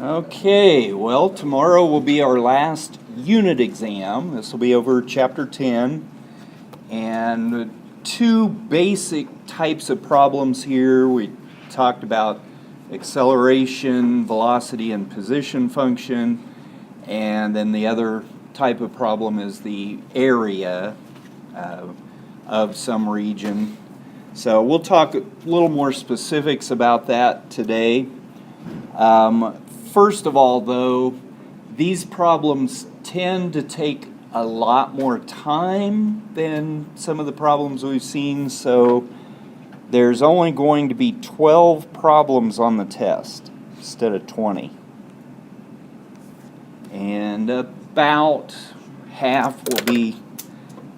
Okay, well, tomorrow will be our last unit exam. This will be over Chapter 10. And two basic types of problems here. We talked about acceleration, velocity, and position function. And then the other type of problem is the area of some region. So we'll talk a little more specifics about that today. First of all, though, these problems tend to take a lot more time than some of the problems we've seen, so there's only going to be 12 problems on the test instead of 20. And about half will be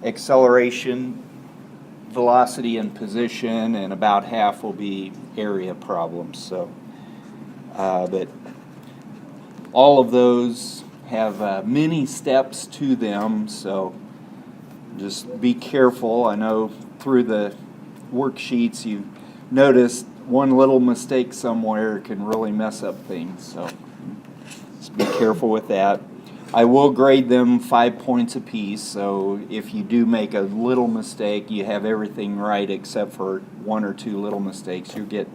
acceleration, velocity, and position, and about half will be area problems. But all of those have many steps to them, so just be careful. I know through the worksheets you noticed one little mistake somewhere can really mess up things, so just be careful with that. I will grade them 5 points apiece, so if you do make a little mistake, you have everything right except for 1 or 2 little mistakes, you get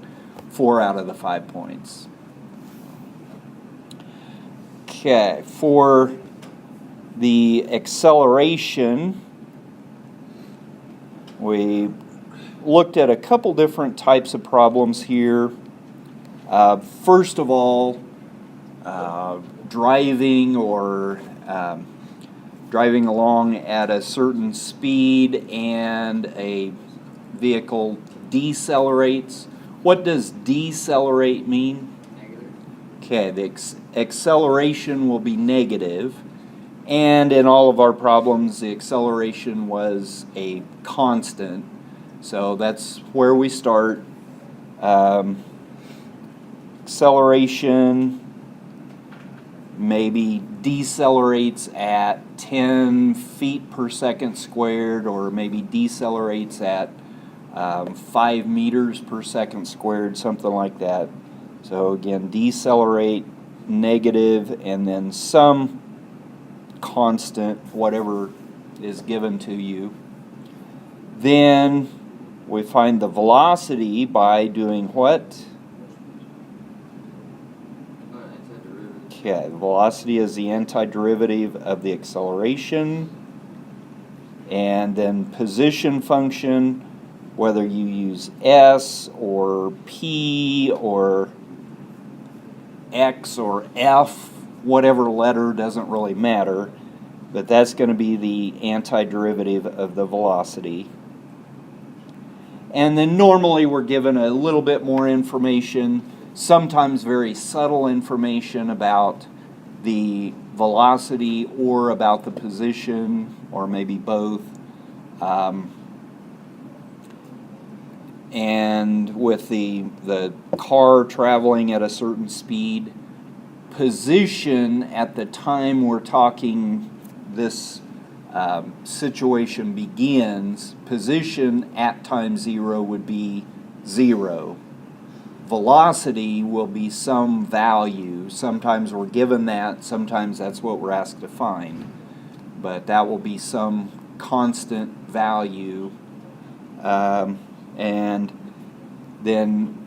4 out of the 5 points. Okay, for the acceleration, we looked at a couple different types of problems here. First of all, driving along at a certain speed and a vehicle decelerates. What does decelerate mean? Okay, the acceleration will be negative, and in all of our problems, the acceleration was a constant. So that's where we start. Acceleration maybe decelerates at 10 feet per second squared, or maybe decelerates at 5 meters per second squared, something like that. So again, decelerate, negative, and then some constant, whatever is given to you. Then we find the velocity by doing what? Okay, the velocity is the antiderivative of the acceleration. And then position function, whether you use S or P or X or F, whatever letter, doesn't really matter, but that's going to be the antiderivative of the velocity. And then normally we're given a little bit more information, sometimes very subtle information about the velocity or about the position, or maybe both. And with the car traveling at a certain speed, position at the time we're talking this situation begins, position at time 0 would be 0. Velocity will be some value. Sometimes we're given that, sometimes that's what we're asked to find. But that will be some constant value. And then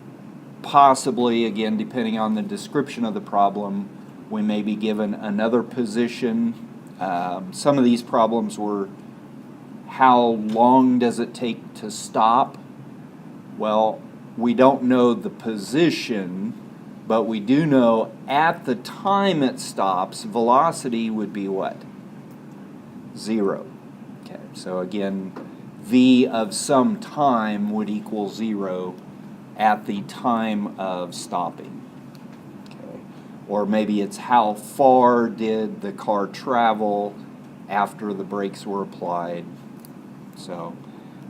possibly, again, depending on the description of the problem, we may be given another position. Some of these problems were, how long does it take to stop? Well, we don't know the position, but we do know at the time it stops, velocity would be what? 0. Okay, so again, v of some time would equal 0 at the time of stopping. Okay. Or maybe it's how far did the car travel after the brakes were applied. So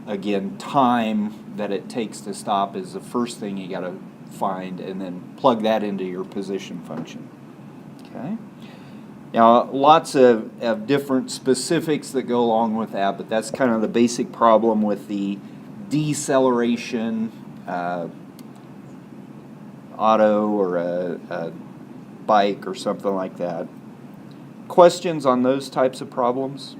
again, time that it takes to stop is the first thing you got to find, and then plug that into your position function. Okay. Now, lots of different specifics that go along with that, but that's kind of the basic problem with the deceleration auto or a bike or something like that. Questions on those types of problems?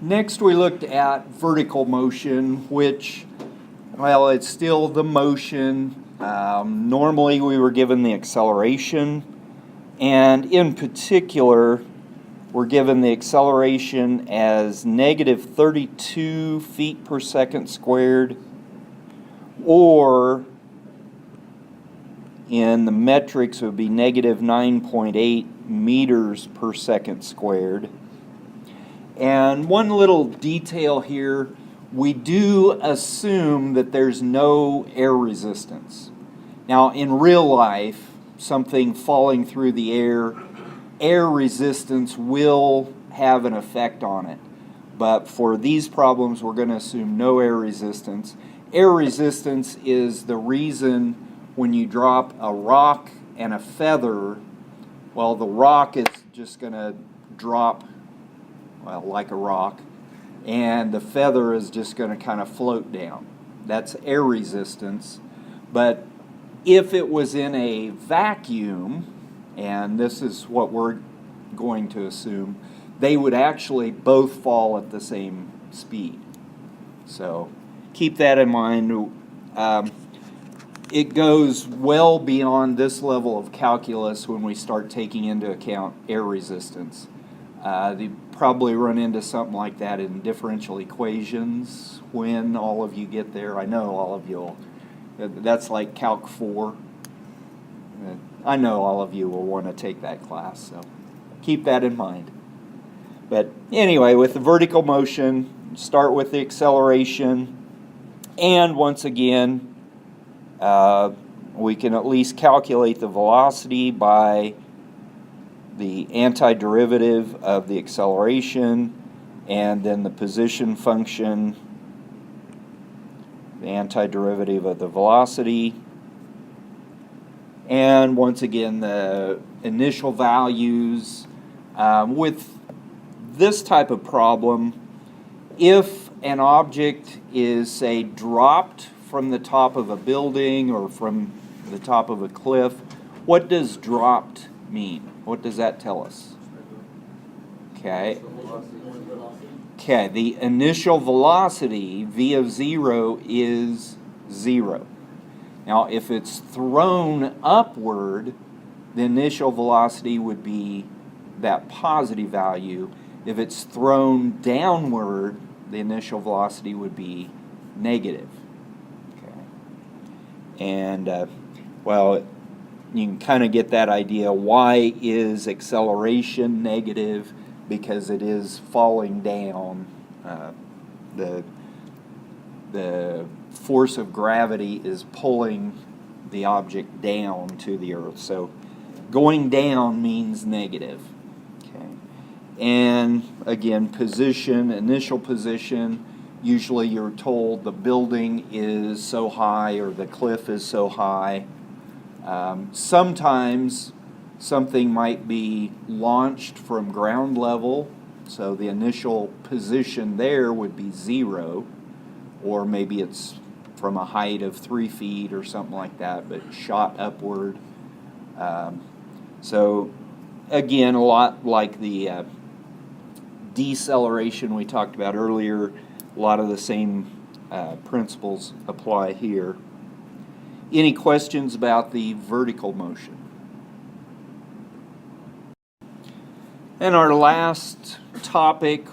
Next, we looked at vertical motion, which, well, it's still the motion. Normally, we were given the acceleration, and in particular, we're given the acceleration as negative 32 feet per second squared, or in the metrics it would be negative 9.8 meters per second squared. And one little detail here, we do assume that there's no air resistance. Now, in real life, something falling through the air resistance will have an effect on it. But for these problems, we're going to assume no air resistance. Air resistance is the reason when you drop a rock and a feather, well, the rock is just going to drop, well, like a rock, and the feather is just going to kind of float down. That's air resistance. But if it was in a vacuum, and this is what we're going to assume, they would actually both fall at the same speed. So keep that in mind. It goes well beyond this level of calculus when we start taking into account air resistance. They probably run into something like that in differential equations when all of you get there. I know all of you will. That's like Calc 4. I know all of you will want to take that class, so keep that in mind. But anyway, with the vertical motion, start with the acceleration, and once again, we can at least calculate the velocity by the antiderivative of the acceleration, and then the position function, the antiderivative of the velocity, and once again the initial values. With this type of problem, if an object is, say, dropped from the top of a building or from the top of a cliff, what does dropped mean? What does that tell us? Okay, the initial velocity, v of 0, is 0. Now, if it's thrown upward, the initial velocity would be that positive value. If it's thrown downward, the initial velocity would be negative. Okay. And, well, you can kind of get that idea. Why is acceleration negative? Because it is falling down. The force of gravity is pulling the object down to the earth. So going down means negative. Okay. And again, position, initial position, usually you're told the building is so high or the cliff is so high. Sometimes something might be launched from ground level, so the initial position there would be 0, or maybe it's from a height of 3 feet or something like that, but shot upward. So again, a lot like the deceleration we talked about earlier, a lot of the same principles apply here. Any questions about the vertical motion? And our last topic,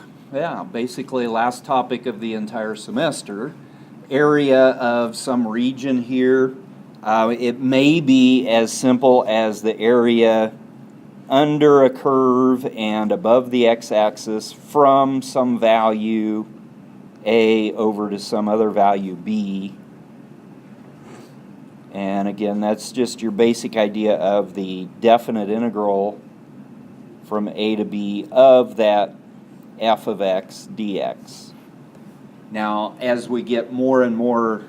basically last topic of the entire semester, area of some region here. It may be as simple as the area under a curve and above the x-axis from some value a over to some other value b. And again, that's just your basic idea of the definite integral from a to b of that f of x dx. Now, as we get more and more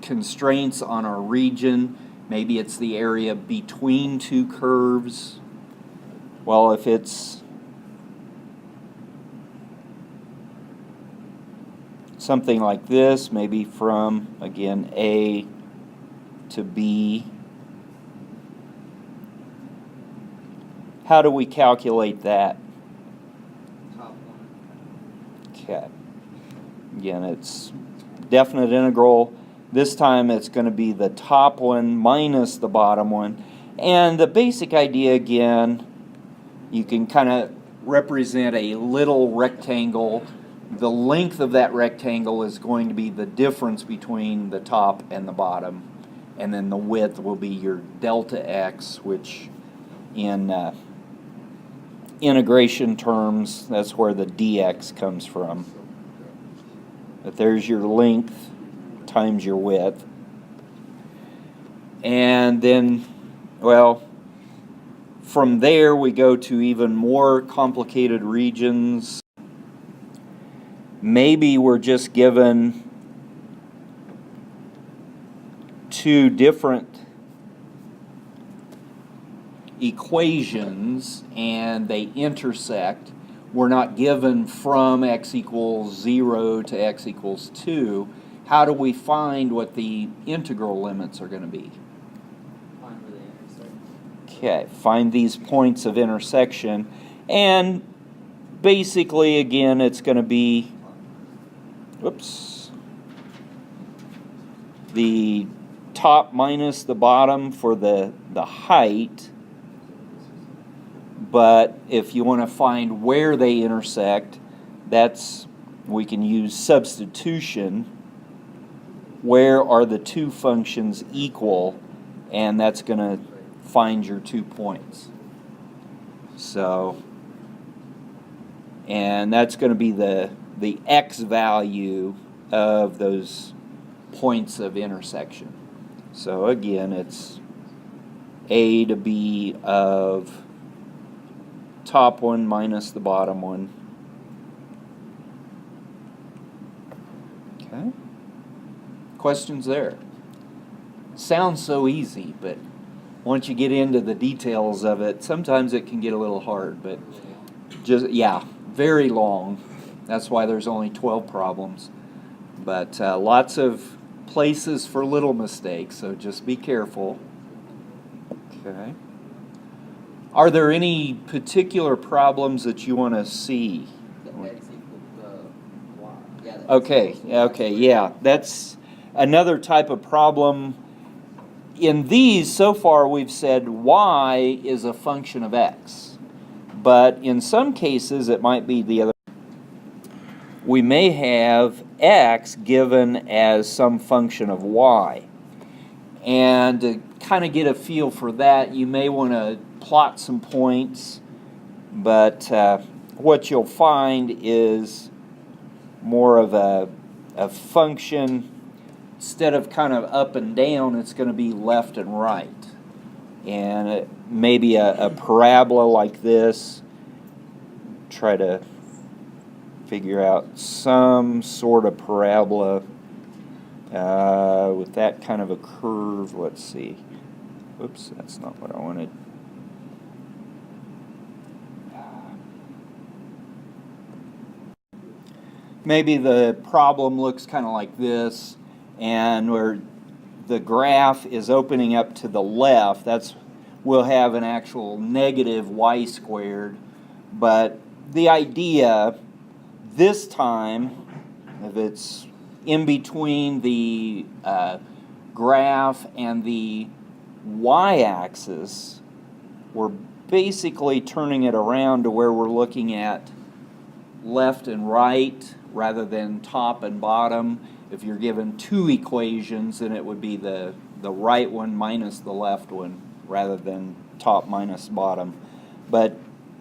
constraints on our region, maybe it's the area between two curves. Well, if it's something like this, maybe from, again, A to B, How do we calculate that? Top one. Okay. Again, it's definite integral. This time it's going to be the top one minus the bottom one. And the basic idea, again, you can kind of represent a little rectangle. The length of that rectangle is going to be the difference between the top and the bottom. And then the width will be your delta x, which in integration terms, that's where the dx comes from. But there's your length times your width. And then, well, from there we go to even more complicated regions. Maybe we're just given two different equations and they intersect. We're not given from x equals 0 to x equals 2. How do we find what the integral limits are going to be? Find where they intersect. Okay, find these points of intersection. And basically, again, it's going to be, the top minus the bottom for the height. But if you want to find where they intersect, we can use substitution. Where are the two functions equal? And that's going to find your 2 points. So, and that's going to be the x value of those points of intersection. So again, it's a to b of top one minus the bottom one. Okay. Questions there? Sounds so easy, but once you get into the details of it, sometimes it can get a little hard, but very long. That's why there's only 12 problems. But lots of places for little mistakes, so just be careful. Okay. Are there any particular problems that you want to see? The x equals the y. Yeah, the Okay, yeah. That's another type of problem. In these, so far, we've said y is a function of x. But in some cases, it might be the other. We may have x given as some function of y. And to kind of get a feel for that, you may want to plot some points. But what you'll find is more of a function. Instead of kind of up and down, it's going to be left and right. And maybe a parabola like this. Try to figure out some sort of parabola with that kind of a curve. Let's see. Oops, that's not what I wanted. Maybe the problem looks kind of like this, and where the graph is opening up to the left, we'll have an actual negative y squared. But the idea this time, if it's in between the graph and the y-axis, we're basically turning it around to where we're looking at left and right rather than top and bottom. If you're given two equations, then it would be the right one minus the left one rather than top minus bottom. But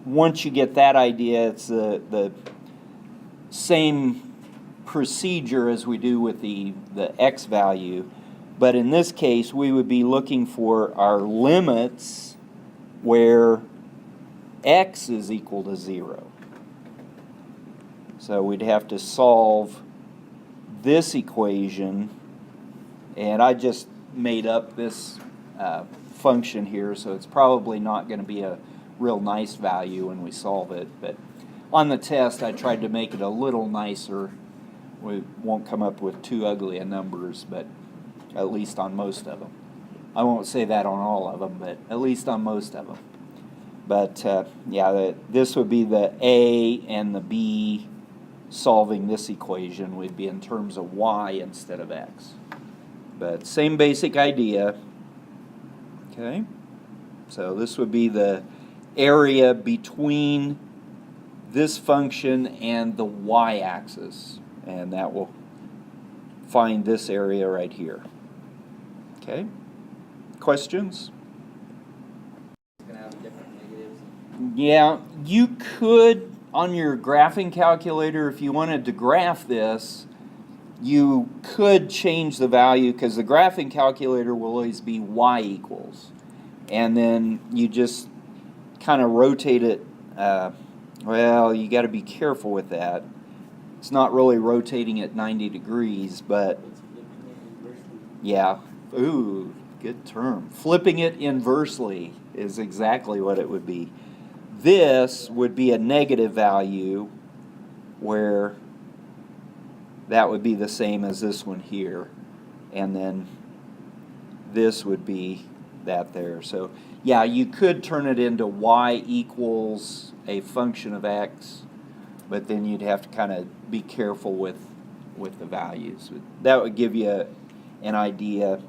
once you get that idea, it's the same procedure as we do with the x value. But in this case, we would be looking for our limits where x is equal to 0. So we'd have to solve this equation, and I just made up this function here, so it's probably not going to be a real nice value when we solve it. But on the test, I tried to make it a little nicer. We won't come up with too ugly a numbers, but at least on most of them. I won't say that on all of them, but at least on most of them. But yeah, this would be the A and the B solving this equation would be in terms of y instead of x. But same basic idea. Okay, so this would be the area between this function and the y-axis, and that will find this area right here. Okay, questions? It's gonna have different negatives. Yeah, you could, on your graphing calculator, if you wanted to graph this, you could change the value, because the graphing calculator will always be y equals. And then you just kind of rotate it. Well, you got to be careful with that. It's not really rotating at 90 degrees, but It's flipping it inversely. yeah. Ooh, good term. Flipping it inversely is exactly what it would be. This would be a negative value, where that would be the same as this one here. And then this would be that there. So yeah, you could turn it into y equals a function of x, but then you'd have to kind of be careful with the values. That would give you an idea.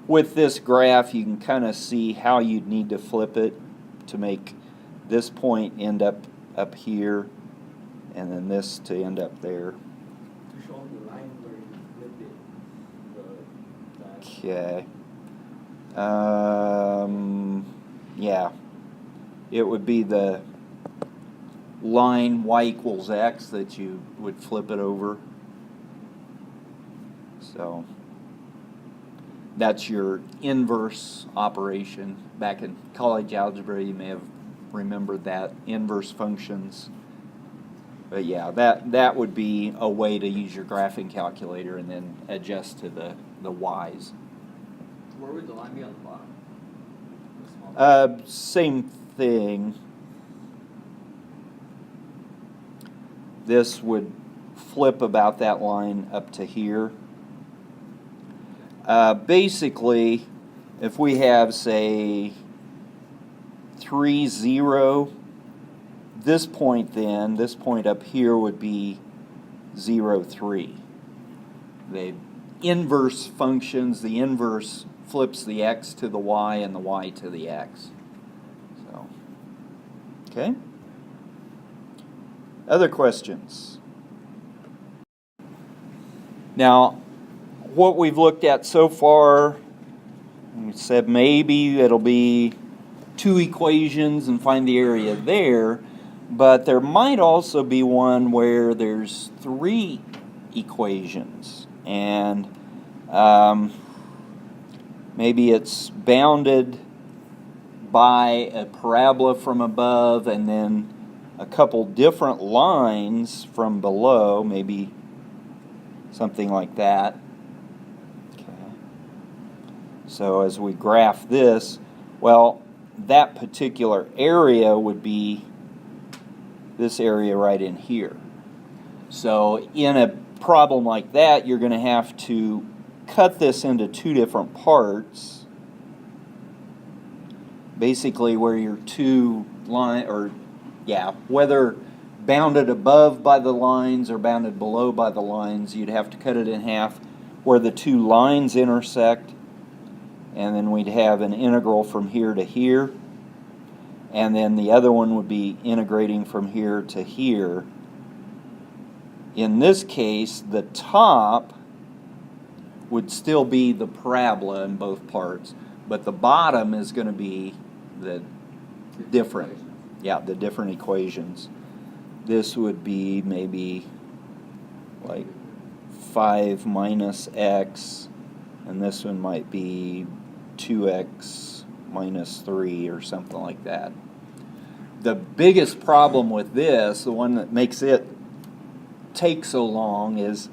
With this graph, you can kind of see how you'd need to flip it to make this point end up here, and then this to end up there. To show the line where you flip it. Okay. Yeah. It would be the line y equals x that you would flip it over. So that's your inverse operation. Back in college algebra, you may have remembered that, inverse functions. But yeah, that would be a way to use your graphing calculator and then adjust to the y's. Where would the line be on the bottom? The small Same thing. This would flip about that line up to here. Basically, if we have, say, 3, 0, this point up here would be 0, 3. The inverse functions, the inverse flips the x to the y and the y to the x. So, okay. Other questions? Now, what we've looked at so far, we said maybe it'll be 2 equations and find the area there, but there might also be one where there's 3 equations, and maybe it's bounded by a parabola from above and then a couple different lines from below, maybe something like that. So as we graph this, well, that particular area would be this area right in here. So in a problem like that, you're going to have to cut this into 2 different parts. Basically where your 2 line, or yeah, whether bounded above by the lines or bounded below by the lines, you'd have to cut it in half where the 2 lines intersect. And then we'd have an integral from here to here. And then the other one would be integrating from here to here. In this case, the top would still be the parabola in both parts, but the bottom is going to be the different equations. This would be maybe like 5 minus x, and this one might be 2x minus 3 or something like that. The biggest problem with this, the one that makes it take so long, is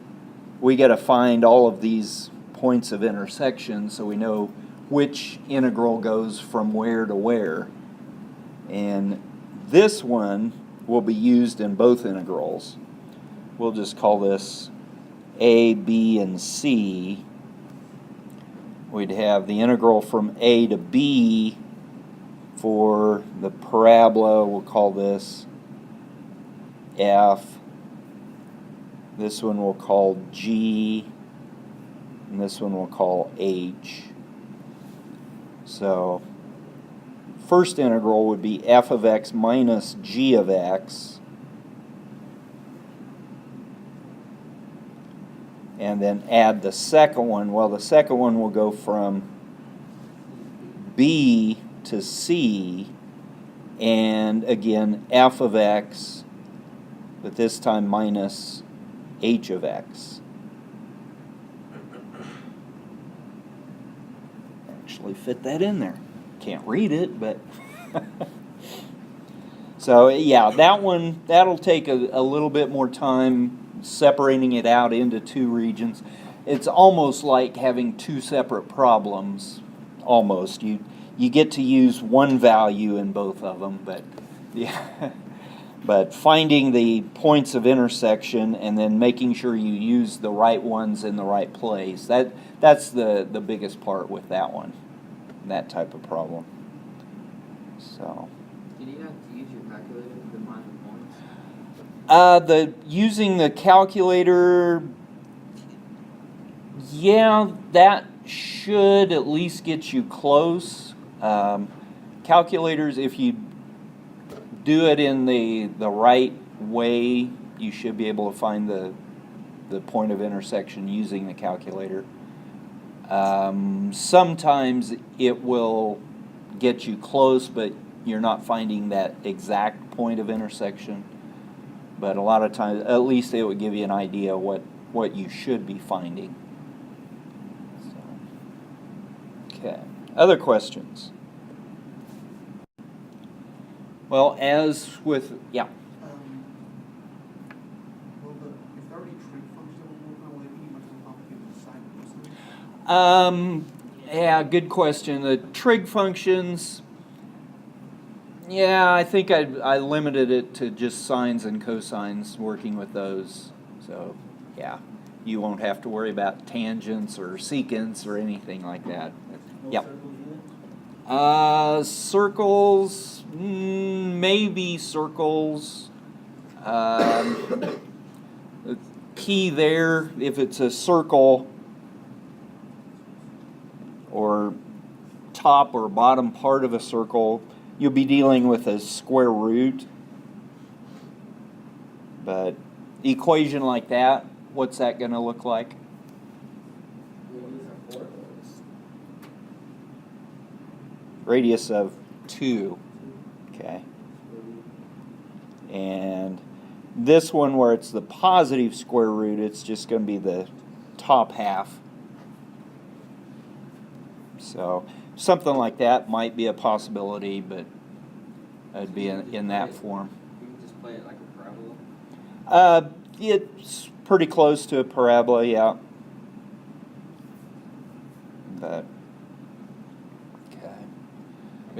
we got to find all of these points of intersection so we know which integral goes from where to where. And this one will be used in both integrals. We'll just call this A, B, and C. We'd have the integral from A to B For the parabola, we'll call this F. This one we'll call G. And this one we'll call H. So, first integral would be f of x minus g of x. And then add the second one. Well, the second one will go from b to c. And again, f of x, but this time minus h of x. Actually fit that in there. Can't read it, but so yeah, that one, that'll take a little bit more time separating it out into two regions. It's almost like having two separate problems. Almost. You get to use one value in both of them, but yeah. But finding the points of intersection and then making sure you use the right ones in the right place, that's the biggest part with that one, that type of problem. So. Did you have to use your calculator to find the points? Using the calculator, yeah, that should at least get you close. Calculators, if you do it in the right way, you should be able to find the point of intersection using the calculator. Sometimes it will get you close, but you're not finding that exact point of intersection. But a lot of times, at least it would give you an idea what you should be finding. So, okay. Other questions? Well, as with, yeah. Well, if there are any trig functions that will be much more complicated to decide. Yeah, good question. The trig functions, yeah, I think I limited it to just sines and cosines, working with those. So, yeah, you won't have to worry about tangents or secants or anything like that. Yep. Circles, maybe circles. The key there, if it's a circle or top or bottom part of a circle, you'll be dealing with a square root. But equation like that, what's that going to look like? Radius of 2. Okay. And this one, where it's the positive square root, it's just going to be the top half. So something like that might be a possibility, but it'd be in that form. You can just play it like a parabola? It's pretty close to a parabola, yeah. But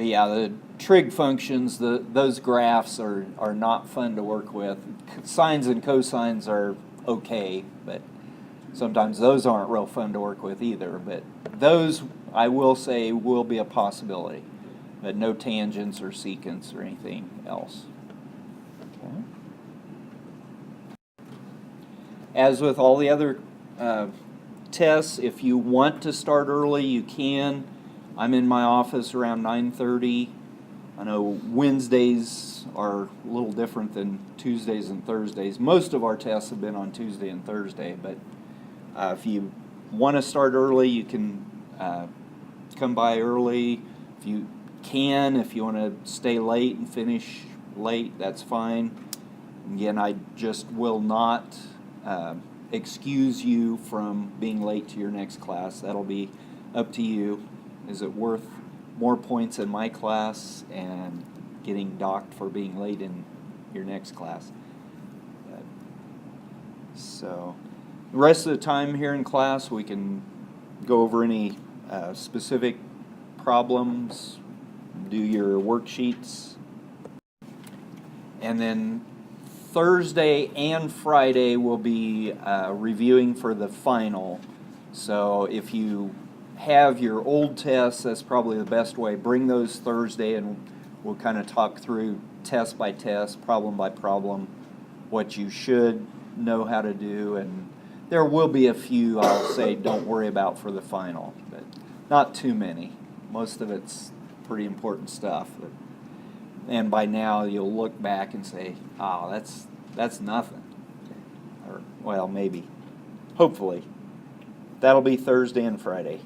yeah, the trig functions, those graphs are not fun to work with. Sines and cosines are okay, but sometimes those aren't real fun to work with either. But those, I will say, will be a possibility, but no tangents or secants or anything else. Okay. As with all the other tests, if you want to start early, you can. I'm in my office around 9:30. I know Wednesdays are a little different than Tuesdays and Thursdays. Most of our tests have been on Tuesday and Thursday, but if you want to start early, you can come by early. If you want to stay late and finish late, that's fine. Again, I just will not excuse you from being late to your next class. That'll be up to you. Is it worth more points in my class and getting docked for being late in your next class? So the rest of the time here in class, we can go over any specific problems, do your worksheets. And then Thursday and Friday we'll be reviewing for the final. So if you have your old tests, that's probably the best way. Bring those Thursday and we'll kind of talk through test by test, problem by problem, what you should know how to do. And there will be a few I'll say don't worry about for the final, but not too many. Most of it's pretty important stuff. And by now you'll look back and say, oh, that's nothing. Or, well, maybe. Hopefully. That'll be Thursday and Friday.